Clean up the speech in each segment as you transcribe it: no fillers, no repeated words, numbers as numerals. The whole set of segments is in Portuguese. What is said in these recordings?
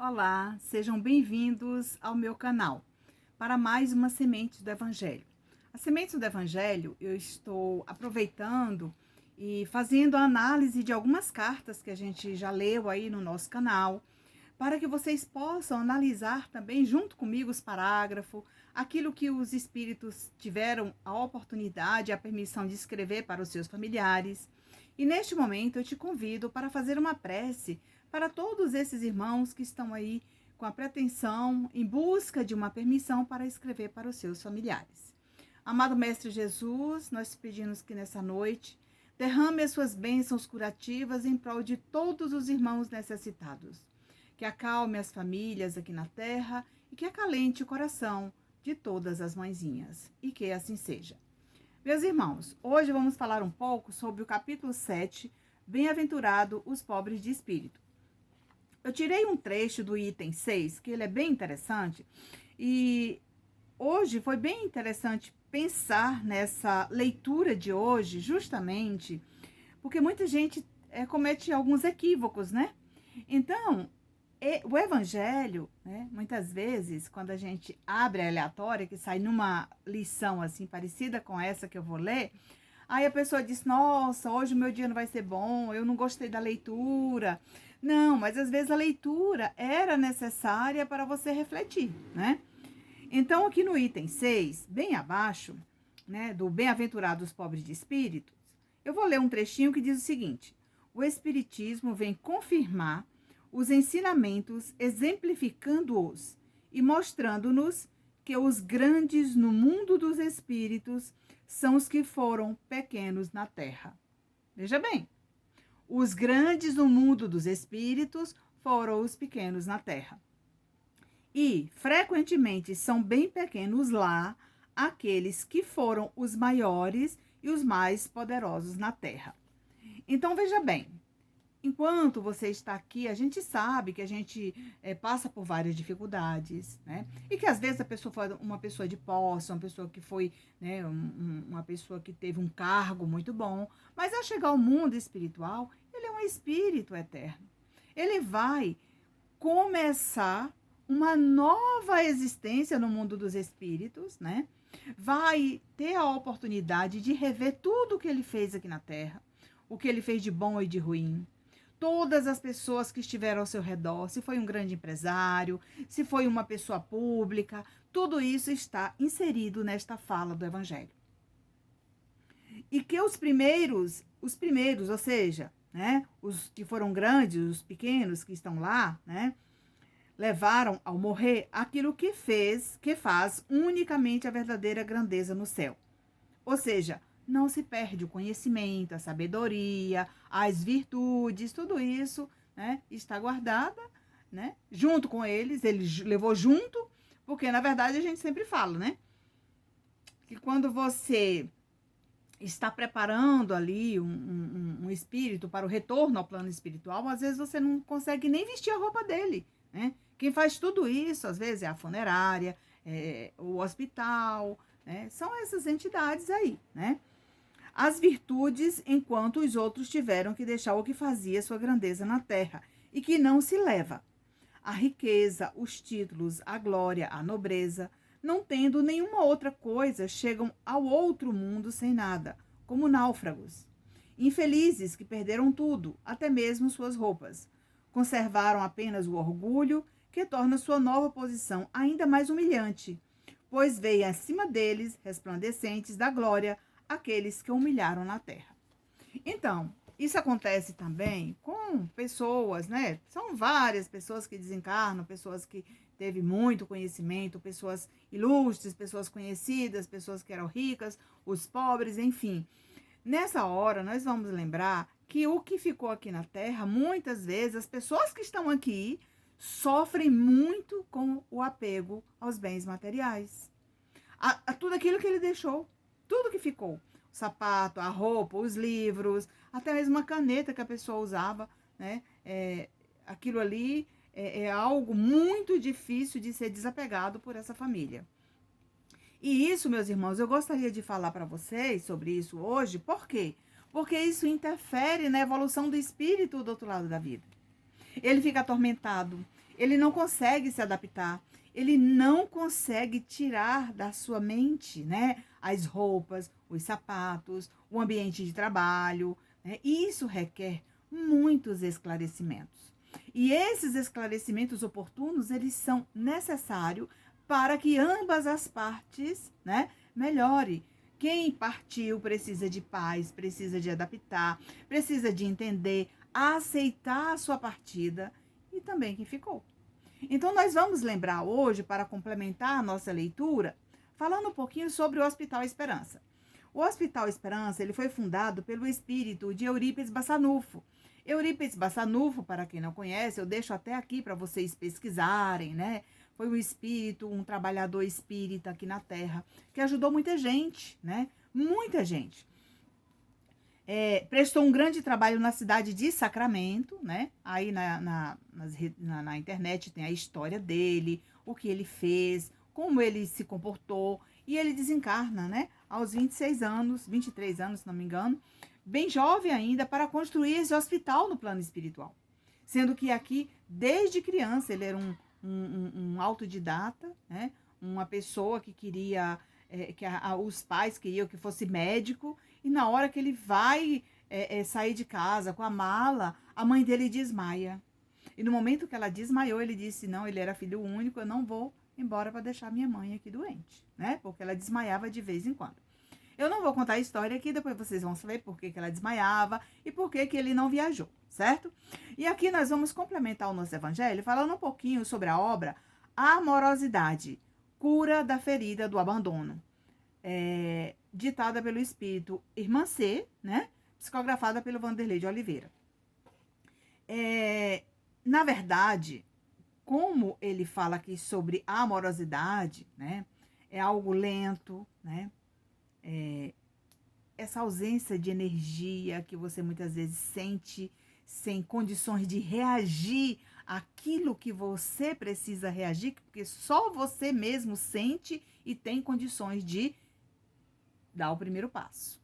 Olá, sejam bem-vindos ao meu canal para mais uma Semente do Evangelho. A Semente do Evangelho eu estou aproveitando e fazendo a análise de algumas cartas que a gente já leu aí no nosso canal, para que vocês possam analisar também junto comigo os parágrafos, aquilo que os espíritos tiveram a oportunidade, a permissão de escrever para os seus familiares. E neste momento eu te convido para fazer uma prece para todos esses irmãos que estão aí com a pretensão, em busca de uma permissão para escrever para os seus familiares. Amado Mestre Jesus, nós te pedimos que nessa noite derrame as suas bênçãos curativas em prol de todos os irmãos necessitados. Que acalme as famílias aqui na terra e que acalente o coração de todas as mãezinhas. E que assim seja. Meus irmãos, hoje vamos falar um pouco sobre o capítulo 7, Bem-aventurado os pobres de espírito. Eu tirei um trecho do item 6, que ele é bem interessante, e hoje foi bem interessante pensar nessa leitura de hoje, justamente porque muita gente comete alguns equívocos, né? Então, o evangelho, né, muitas vezes, quando a gente abre a aleatória, que sai numa lição assim parecida com essa que eu vou ler, aí a pessoa diz, nossa, hoje o meu dia não vai ser bom, eu não gostei da leitura. Não, mas às vezes a leitura era necessária para você refletir, né? Então, aqui no item 6, bem abaixo, né, do Bem-aventurados pobres de espíritos, eu vou ler um trechinho que diz o seguinte: o Espiritismo vem confirmar os ensinamentos, exemplificando-os e mostrando-nos que os grandes no mundo dos espíritos são os que foram pequenos na terra. Veja bem, os grandes no mundo dos espíritos foram os pequenos na terra. E, frequentemente, são bem pequenos lá aqueles que foram os maiores e os mais poderosos na terra. Então, veja bem, enquanto você está aqui, a gente sabe que a gente passa por várias dificuldades, né? E que às vezes a pessoa foi uma pessoa de posse, uma pessoa que foi, né, uma pessoa que teve um cargo muito bom, mas ao chegar ao mundo espiritual, ele é um espírito eterno. Ele vai começar uma nova existência no mundo dos espíritos, né? Vai ter a oportunidade de rever tudo o que ele fez aqui na Terra, o que ele fez de bom e de ruim, todas as pessoas que estiveram ao seu redor, se foi um grande empresário, se foi uma pessoa pública, tudo isso está inserido nesta fala do Evangelho. E que os primeiros, ou seja, né, os que foram grandes, os pequenos que estão lá, né, levaram ao morrer aquilo que faz unicamente a verdadeira grandeza no céu. Ou seja, não se perde o conhecimento, a sabedoria, as virtudes, tudo isso, né, está guardada, né, junto com eles, ele levou junto, porque na verdade a gente sempre fala, né, que quando você está preparando ali um espírito para o retorno ao plano espiritual, às vezes você não consegue nem vestir a roupa dele, né? Quem faz tudo isso, às vezes, é a funerária, o hospital, né? São essas entidades aí, né? As virtudes, enquanto os outros tiveram que deixar o que fazia sua grandeza na terra, e que não se leva. A riqueza, os títulos, a glória, a nobreza, não tendo nenhuma outra coisa, chegam ao outro mundo sem nada, como náufragos. Infelizes que perderam tudo, até mesmo suas roupas. Conservaram apenas o orgulho, que torna sua nova posição ainda mais humilhante, pois veio acima deles, resplandecentes da glória, aqueles que humilharam na terra. Então, isso acontece também com pessoas, né? São várias pessoas que desencarnam, pessoas que teve muito conhecimento, pessoas ilustres, pessoas conhecidas, pessoas que eram ricas, os pobres, enfim. Nessa hora, nós vamos lembrar que o que ficou aqui na Terra, muitas vezes, as pessoas que estão aqui sofrem muito com o apego aos bens materiais. A tudo aquilo que ele deixou, tudo que ficou. O sapato, a roupa, os livros, até mesmo a caneta que a pessoa usava, né? Aquilo ali é algo muito difícil de ser desapegado por essa família. E isso, meus irmãos, eu gostaria de falar para vocês sobre isso hoje. Por quê? Porque isso interfere na evolução do espírito do outro lado da vida. Ele fica atormentado, ele não consegue se adaptar, ele não consegue tirar da sua mente, né, as roupas, os sapatos, o ambiente de trabalho, né? E isso requer muitos esclarecimentos. E esses esclarecimentos oportunos, eles são necessários para que ambas as partes, né, melhore. Quem partiu precisa de paz, precisa de adaptar, precisa de entender, aceitar a sua partida, e também quem ficou. Então, nós vamos lembrar hoje, para complementar a nossa leitura, falando um pouquinho sobre o Hospital Esperança. O Hospital Esperança, ele foi fundado pelo espírito de Eurípides Bassanufo. Eurípides Bassanufo, para quem não conhece, eu deixo até aqui para vocês pesquisarem, né? Foi um espírito, um trabalhador espírita aqui na Terra, que ajudou muita gente, né? Muita gente. Prestou um grande trabalho na cidade de Sacramento, né? Aí na internet tem a história dele, o que ele fez, como ele se comportou, e ele desencarna, né? Aos 26 anos, 23 anos, se não me engano, bem jovem ainda, para construir esse hospital no plano espiritual. Sendo que aqui, desde criança, ele era um autodidata, né? Uma pessoa que queria, os pais queriam que fosse médico, e na hora que ele vai sair de casa com a mala, a mãe dele desmaia. E no momento que ela desmaiou, ele disse, não, ele era filho único, eu não vou embora para deixar minha mãe aqui doente, né? Porque ela desmaiava de vez em quando. Eu não vou contar a história aqui, depois vocês vão saber por que ela desmaiava e por que ele não viajou, certo? E aqui nós vamos complementar o nosso evangelho falando um pouquinho sobre a obra Amorosidade, Cura da Ferida do Abandono, ditada pelo espírito Irmã C, né? Psicografada pelo Vanderlei de Oliveira. Na verdade, como ele fala aqui sobre a amorosidade, né? É algo lento, né? Essa ausência de energia que você muitas vezes sente sem condições de reagir àquilo que você precisa reagir, porque só você mesmo sente e tem condições de dar o primeiro passo.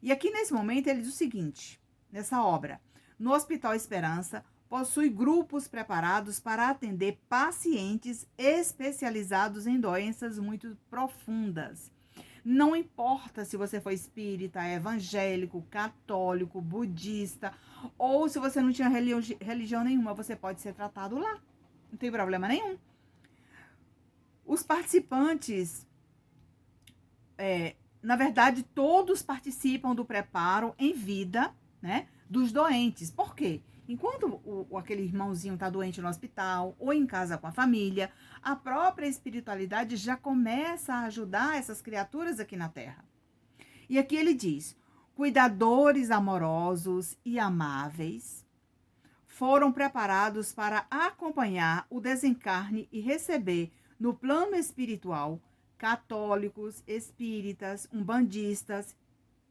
E aqui nesse momento ele diz o seguinte, nessa obra: no Hospital Esperança possui grupos preparados para atender pacientes especializados em doenças muito profundas. Não importa se você foi espírita, evangélico, católico, budista, ou se você não tinha religião nenhuma, você pode ser tratado lá. Não tem problema nenhum. Os participantes, na verdade, todos participam do preparo em vida, né, dos doentes. Por quê? Enquanto aquele irmãozinho está doente no hospital ou em casa com a família, a própria espiritualidade já começa a ajudar essas criaturas aqui na Terra. E aqui ele diz: cuidadores amorosos e amáveis foram preparados para acompanhar o desencarne e receber no plano espiritual católicos, espíritas, umbandistas,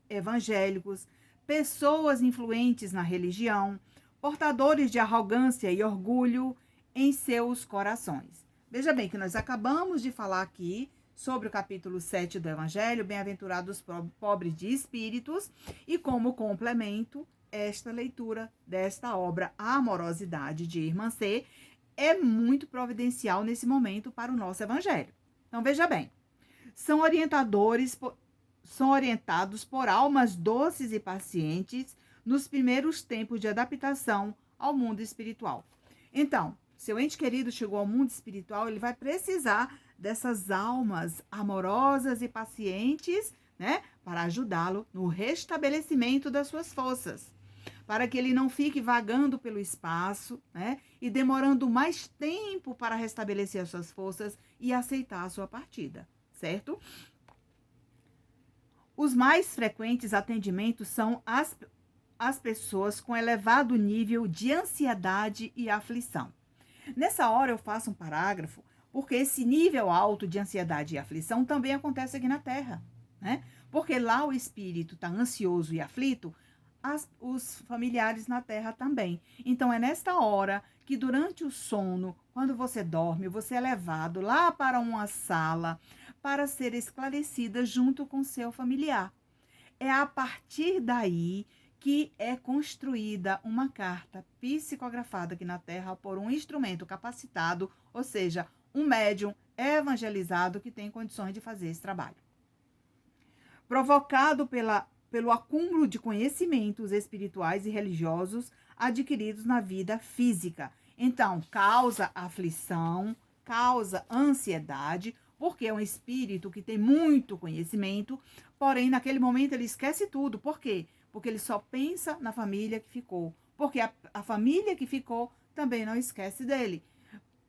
evangélicos, pessoas influentes na religião, portadores de arrogância e orgulho em seus corações. Veja bem que nós acabamos de falar aqui sobre o capítulo 7 do Evangelho, Bem-aventurados pobres de espíritos, e como complemento, esta leitura desta obra, A Amorosidade, de Irmã C, é muito providencial nesse momento para o nosso Evangelho. Então, veja bem, são orientados por almas doces e pacientes nos primeiros tempos de adaptação ao mundo espiritual. Então, seu ente querido chegou ao mundo espiritual, ele vai precisar dessas almas amorosas e pacientes, né, para ajudá-lo no restabelecimento das suas forças, para que ele não fique vagando pelo espaço, né, e demorando mais tempo para restabelecer as suas forças e aceitar a sua partida, certo? Os mais frequentes atendimentos são as pessoas com elevado nível de ansiedade e aflição. Nessa hora eu faço um parágrafo, porque esse nível alto de ansiedade e aflição também acontece aqui na Terra, né? Porque lá o espírito está ansioso e aflito, os familiares na Terra também. Então é nesta hora que durante o sono, quando você dorme, você é levado lá para uma sala para ser esclarecida junto com seu familiar. É a partir daí que é construída uma carta psicografada aqui na Terra por um instrumento capacitado, ou seja, um médium evangelizado que tem condições de fazer esse trabalho. Provocado pelo acúmulo de conhecimentos espirituais e religiosos adquiridos na vida física. Então, causa aflição, causa ansiedade, porque é um espírito que tem muito conhecimento, porém, naquele momento ele esquece tudo. Por quê? Porque ele só pensa na família que ficou. Porque a família que ficou também não esquece dele.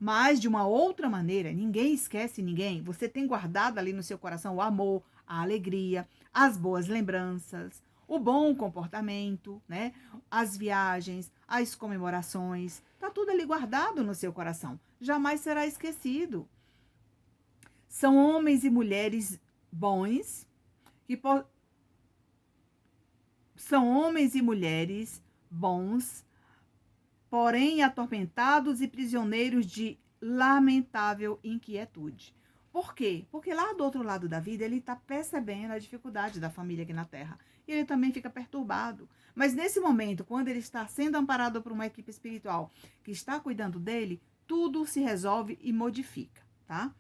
Mas, de uma outra maneira, ninguém esquece ninguém. Você tem guardado ali no seu coração o amor, a alegria, as boas lembranças, o bom comportamento, né? As viagens, as comemorações. Está tudo ali guardado no seu coração. Jamais será esquecido. São homens e mulheres bons, são homens e mulheres bons, porém atormentados e prisioneiros de lamentável inquietude. Por quê? Porque lá do outro lado da vida ele está percebendo a dificuldade da família aqui na Terra. E ele também fica perturbado. Mas nesse momento, quando ele está sendo amparado por uma equipe espiritual que está cuidando dele, tudo se resolve e modifica, tá?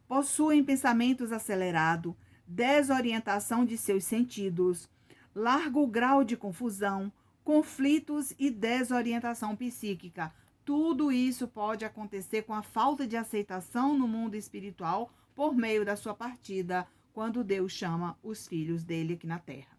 Possuem pensamentos acelerados, desorientação de seus sentidos, largo grau de confusão, conflitos e desorientação psíquica. Tudo isso pode acontecer com a falta de aceitação no mundo espiritual por meio da sua partida, quando Deus chama os filhos dele aqui na Terra.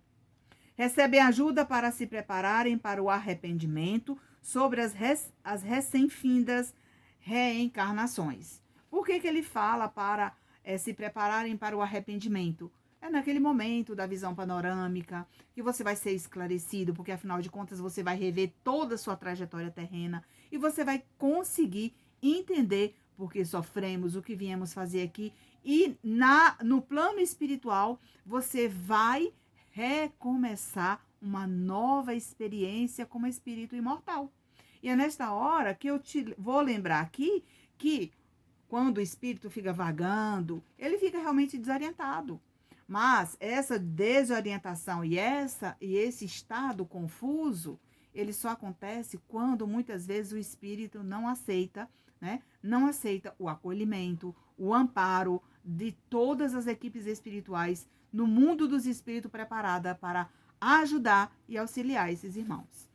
Recebem ajuda para se prepararem para o arrependimento sobre as recém-findas reencarnações. Por que ele fala para se prepararem para o arrependimento? É naquele momento da visão panorâmica que você vai ser esclarecido, porque afinal de contas você vai rever toda a sua trajetória terrena e você vai conseguir entender por que sofremos, o que viemos fazer aqui. E no plano espiritual você vai recomeçar uma nova experiência como espírito imortal. E é nesta hora que eu te vou lembrar aqui que quando o espírito fica vagando, ele fica realmente desorientado. Mas essa desorientação e esse estado confuso, ele só acontece quando muitas vezes o espírito não aceita, né? Não aceita o acolhimento, o amparo de todas as equipes espirituais no mundo dos espíritos preparada para ajudar e auxiliar esses irmãos.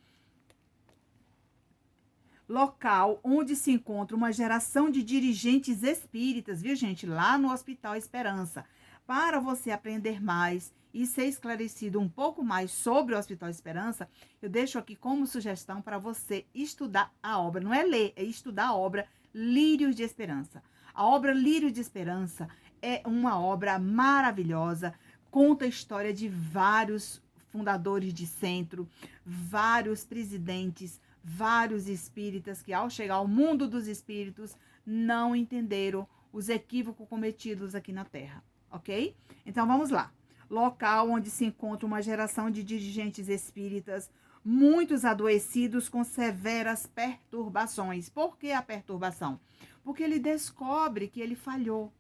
Local onde se encontra uma geração de dirigentes espíritas, viu, gente? Lá no Hospital Esperança. Para você aprender mais e ser esclarecido um pouco mais sobre o Hospital Esperança, eu deixo aqui como sugestão para você estudar a obra. Não é ler, é estudar a obra Lírios de Esperança. A obra Lírios de Esperança é uma obra maravilhosa, conta a história de vários fundadores de centro, vários presidentes, vários espíritas que, ao chegar ao mundo dos espíritos, não entenderam os equívocos cometidos aqui na Terra, ok? Então, vamos lá. Local onde se encontra uma geração de dirigentes espíritas, muitos adoecidos com severas perturbações. Por que a perturbação? Porque ele descobre que ele falhou,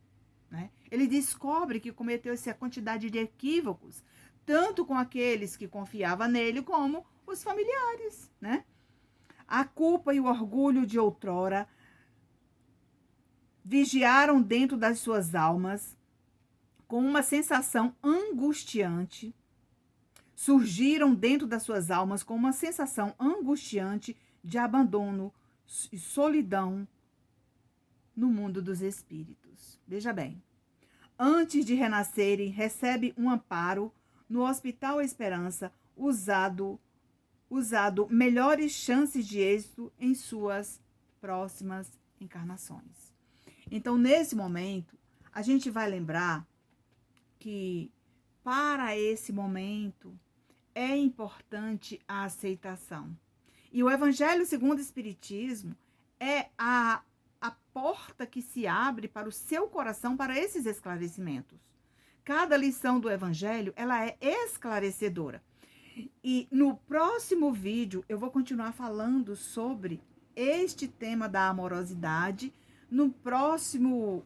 né? Ele descobre que cometeu essa quantidade de equívocos, tanto com aqueles que confiavam nele, como os familiares, né? A culpa e o orgulho de outrora vigiaram dentro das suas almas com uma sensação angustiante, surgiram dentro das suas almas com uma sensação angustiante de abandono e solidão no mundo dos espíritos. Veja bem, antes de renascerem, recebe um amparo no Hospital Esperança, usado melhores chances de êxito em suas próximas encarnações. Então, nesse momento, a gente vai lembrar que para esse momento é importante a aceitação. E o Evangelho segundo o Espiritismo é a porta que se abre para o seu coração para esses esclarecimentos. Cada lição do Evangelho, ela é esclarecedora. E no próximo vídeo eu vou continuar falando sobre este tema da amorosidade no próximo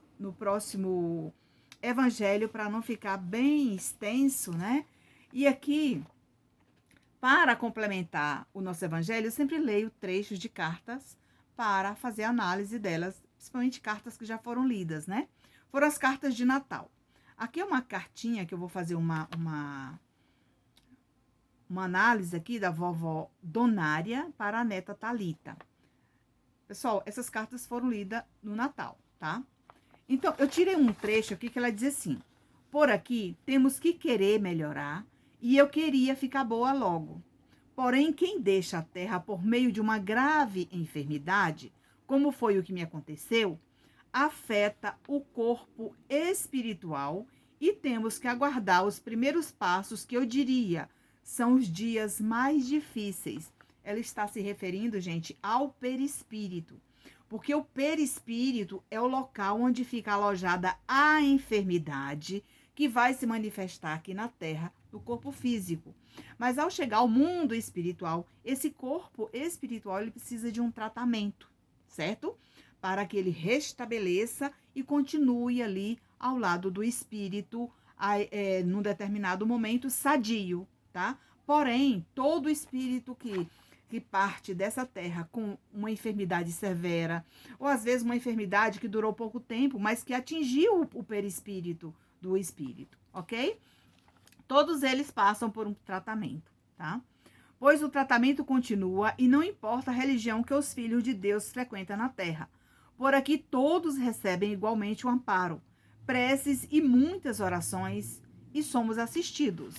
evangelho, para não ficar bem extenso, né? E aqui, Para complementar o nosso evangelho, eu sempre leio trechos de cartas para fazer análise delas, principalmente cartas que já foram lidas, né? Foram as cartas de Natal. Aqui é uma cartinha que eu vou fazer uma análise aqui da vovó Donária para a neta Thalita. Pessoal, essas cartas foram lidas no Natal, tá? Então, eu tirei um trecho aqui que ela diz assim: por aqui temos que querer melhorar e eu queria ficar boa logo. Porém, quem deixa a terra por meio de uma grave enfermidade, como foi o que me aconteceu, afeta o corpo espiritual e temos que aguardar os primeiros passos que eu diria são os dias mais difíceis. Ela está se referindo, gente, ao perispírito. Porque o perispírito é o local onde fica alojada a enfermidade que vai se manifestar aqui na Terra, no corpo físico. Mas ao chegar ao mundo espiritual, esse corpo espiritual ele precisa de um tratamento, certo? Para que ele restabeleça e continue ali ao lado do espírito, num determinado momento, sadio, tá? Porém, todo espírito que parte dessa terra com uma enfermidade severa, ou às vezes uma enfermidade que durou pouco tempo, mas que atingiu o perispírito do espírito, ok? Todos eles passam por um tratamento, tá? Pois o tratamento continua e não importa a religião que os filhos de Deus frequentam na terra. Por aqui todos recebem igualmente o amparo, preces e muitas orações e somos assistidos.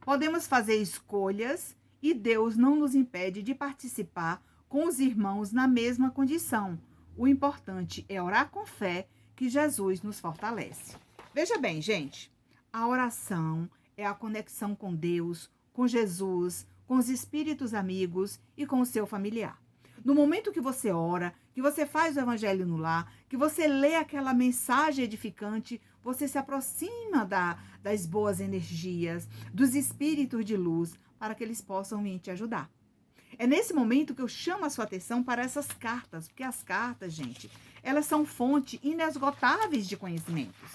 Podemos fazer escolhas e Deus não nos impede de participar com os irmãos na mesma condição. O importante é orar com fé que Jesus nos fortalece. Veja bem, gente, a oração é a conexão com Deus, com Jesus, com os espíritos amigos e com o seu familiar. No momento que você ora, que você faz o evangelho no lar, que você lê aquela mensagem edificante, você se aproxima das boas energias, dos espíritos de luz, para que eles possam vir te ajudar. É nesse momento que eu chamo a sua atenção para essas cartas, porque as cartas, gente, elas são fonte inesgotáveis de conhecimentos.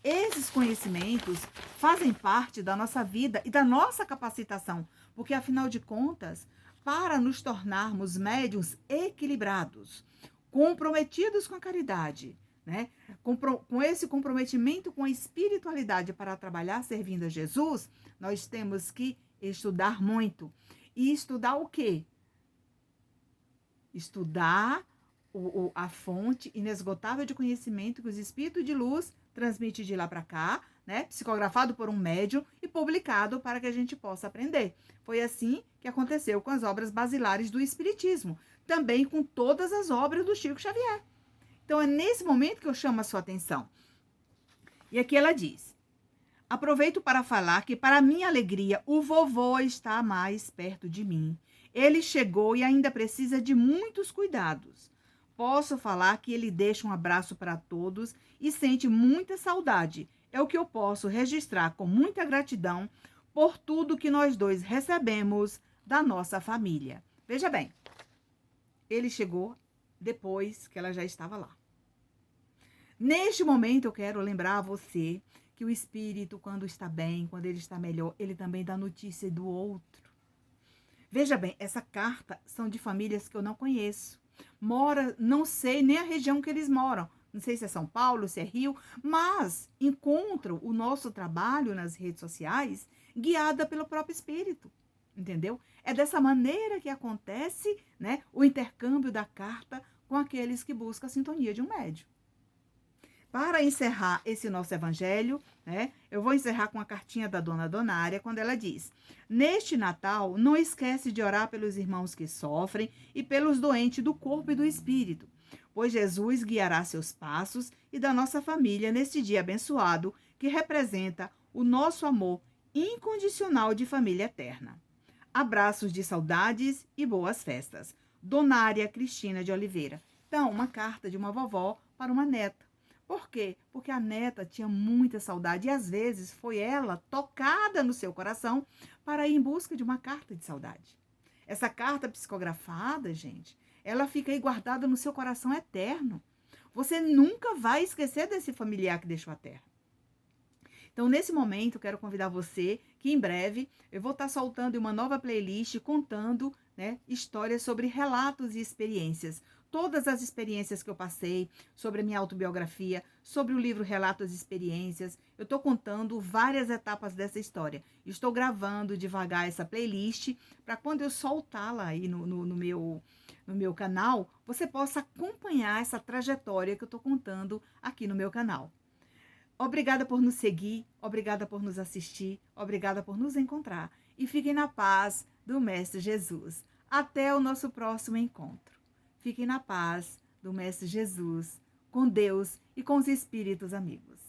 Esses conhecimentos fazem parte da nossa vida e da nossa capacitação, porque, afinal de contas, para nos tornarmos médiuns equilibrados, comprometidos com a caridade, né? Com esse comprometimento com a espiritualidade para trabalhar servindo a Jesus, nós temos que estudar muito. E estudar o quê? Estudar a fonte inesgotável de conhecimento que os espíritos de luz transmitem de lá para cá, né? Psicografado por um médium e publicado para que a gente possa aprender. Foi assim que aconteceu com as obras basilares do Espiritismo, também com todas as obras do Chico Xavier. Então é nesse momento que eu chamo a sua atenção. E aqui ela diz: aproveito para falar que, para minha alegria, o vovô está mais perto de mim. Ele chegou e ainda precisa de muitos cuidados. Posso falar que ele deixa um abraço para todos e sente muita saudade. É o que eu posso registrar com muita gratidão por tudo que nós dois recebemos da nossa família. Veja bem, ele chegou depois que ela já estava lá. Neste momento, eu quero lembrar a você que o espírito, quando está bem, quando ele está melhor, ele também dá notícia do outro. Veja bem, essa carta são de famílias que eu não conheço. Não sei nem a região que eles moram. Não sei se é São Paulo, se é Rio, mas encontro o nosso trabalho nas redes sociais guiada pelo próprio espírito, entendeu? É dessa maneira que acontece, né, o intercâmbio da carta com aqueles que buscam a sintonia de um médium. Para encerrar esse nosso evangelho, né, eu vou encerrar com a cartinha da dona Donária, quando ela diz: neste Natal, não esquece de orar pelos irmãos que sofrem e pelos doentes do corpo e do espírito, pois Jesus guiará seus passos e da nossa família neste dia abençoado, que representa o nosso amor incondicional de família eterna. Abraços de saudades e boas festas. Donária Cristina de Oliveira. Então, uma carta de uma vovó para uma neta. Por quê? Porque a neta tinha muita saudade e às vezes foi ela tocada no seu coração para ir em busca de uma carta de saudade. Essa carta psicografada, gente, ela fica aí guardada no seu coração eterno. Você nunca vai esquecer desse familiar que deixou a terra. Então, nesse momento, eu quero convidar você que em breve eu vou estar soltando uma nova playlist contando, né, histórias sobre relatos e experiências. Todas as experiências que eu passei, sobre a minha autobiografia, sobre o livro Relatos e Experiências. Eu estou contando várias etapas dessa história. Estou gravando devagar essa playlist para quando eu soltá-la aí no meu canal, você possa acompanhar essa trajetória que eu estou contando aqui no meu canal. Obrigada por nos seguir, obrigada por nos assistir, obrigada por nos encontrar. E fiquem na paz do Mestre Jesus. Até o nosso próximo encontro. Fiquem na paz do Mestre Jesus, com Deus e com os espíritos amigos.